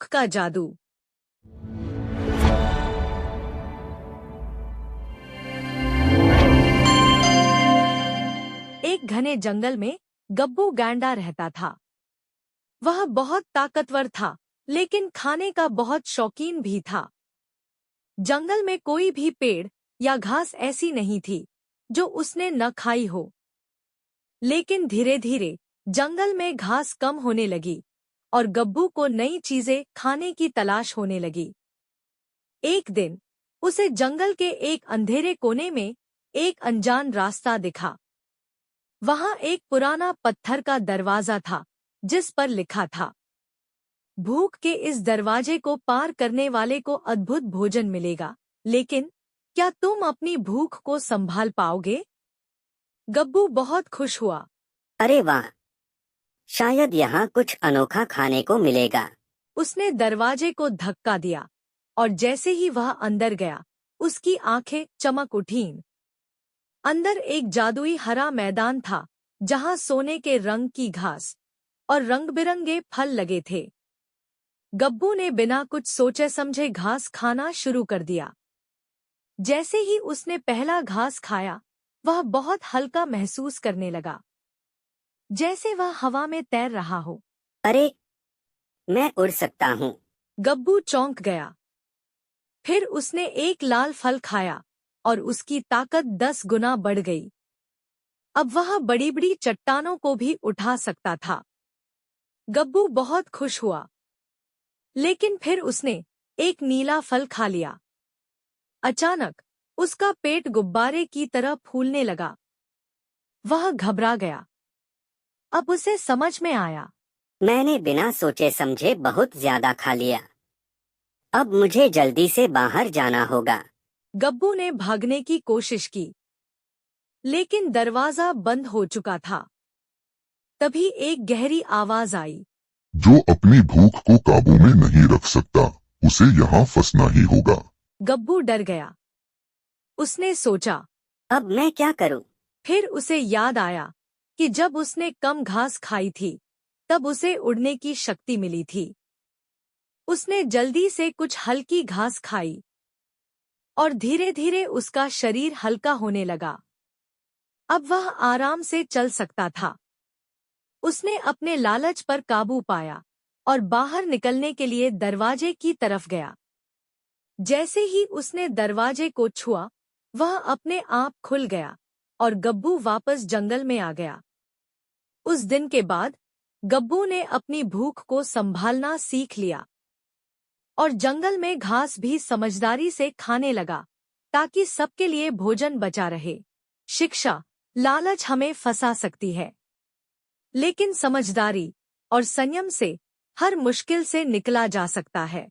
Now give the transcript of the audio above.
भूख का जादू। एक घने जंगल में गब्बू गैंडा रहता था। वह बहुत ताकतवर था, लेकिन खाने का बहुत शौकीन भी था। जंगल में कोई भी पेड़ या घास ऐसी नहीं थी जो उसने न खाई हो। लेकिन धीरे धीरे जंगल में घास कम होने लगी और गब्बू को नई चीजें खाने की तलाश होने लगी। एक दिन उसे जंगल के एक अंधेरे कोने में एक अनजान रास्ता दिखा। वहां एक पुराना पत्थर का दरवाजा था जिस पर लिखा था, भूख के इस दरवाजे को पार करने वाले को अद्भुत भोजन मिलेगा, लेकिन क्या तुम अपनी भूख को संभाल पाओगे? गब्बू बहुत खुश हुआ। अरे वाह, शायद यहाँ कुछ अनोखा खाने को मिलेगा। उसने दरवाजे को धक्का दिया और जैसे ही वह अंदर गया, उसकी आंखें चमक उठीं। अंदर एक जादुई हरा मैदान था जहां सोने के रंग की घास और रंग-बिरंगे फल लगे थे। गब्बू ने बिना कुछ सोचे समझे घास खाना शुरू कर दिया। जैसे ही उसने पहला घास खाया, वह बहुत हल्का महसूस करने लगा, जैसे वह हवा में तैर रहा हो। अरे, मैं उड़ सकता हूँ। गब्बू चौंक गया। फिर उसने एक लाल फल खाया और उसकी ताकत 10 गुना बढ़ गई। अब वह बड़ी-बड़ी चट्टानों को भी उठा सकता था। गब्बू बहुत खुश हुआ। लेकिन फिर उसने एक नीला फल खा लिया। अचानक उसका पेट गुब्बारे की तरह फूलने लगा। वह घबरा गया। अब उसे समझ में आया, मैंने बिना सोचे समझे बहुत ज्यादा खा लिया। अब मुझे जल्दी से बाहर जाना होगा। गब्बू ने भागने की कोशिश की, लेकिन दरवाजा बंद हो चुका था। तभी एक गहरी आवाज आई, जो अपनी भूख को काबू में नहीं रख सकता, उसे यहाँ फंसना ही होगा। गब्बू डर गया। उसने सोचा। अब मैं क्या करूँ? फिर उसे याद आया कि जब उसने कम घास खाई थी, तब उसे उड़ने की शक्ति मिली थी। उसने जल्दी से कुछ हल्की घास खाई और धीरे धीरे उसका शरीर हल्का होने लगा। अब वह आराम से चल सकता था। उसने अपने लालच पर काबू पाया और बाहर निकलने के लिए दरवाजे की तरफ गया। जैसे ही उसने दरवाजे को छुआ, वह अपने आप खुल गया और गब्बू वापस जंगल में आ गया। उस दिन के बाद गब्बू ने अपनी भूख को संभालना सीख लिया और जंगल में घास भी समझदारी से खाने लगा, ताकि सबके लिए भोजन बचा रहे। शिक्षा, लालच हमें फंसा सकती है, लेकिन समझदारी और संयम से हर मुश्किल से निकला जा सकता है।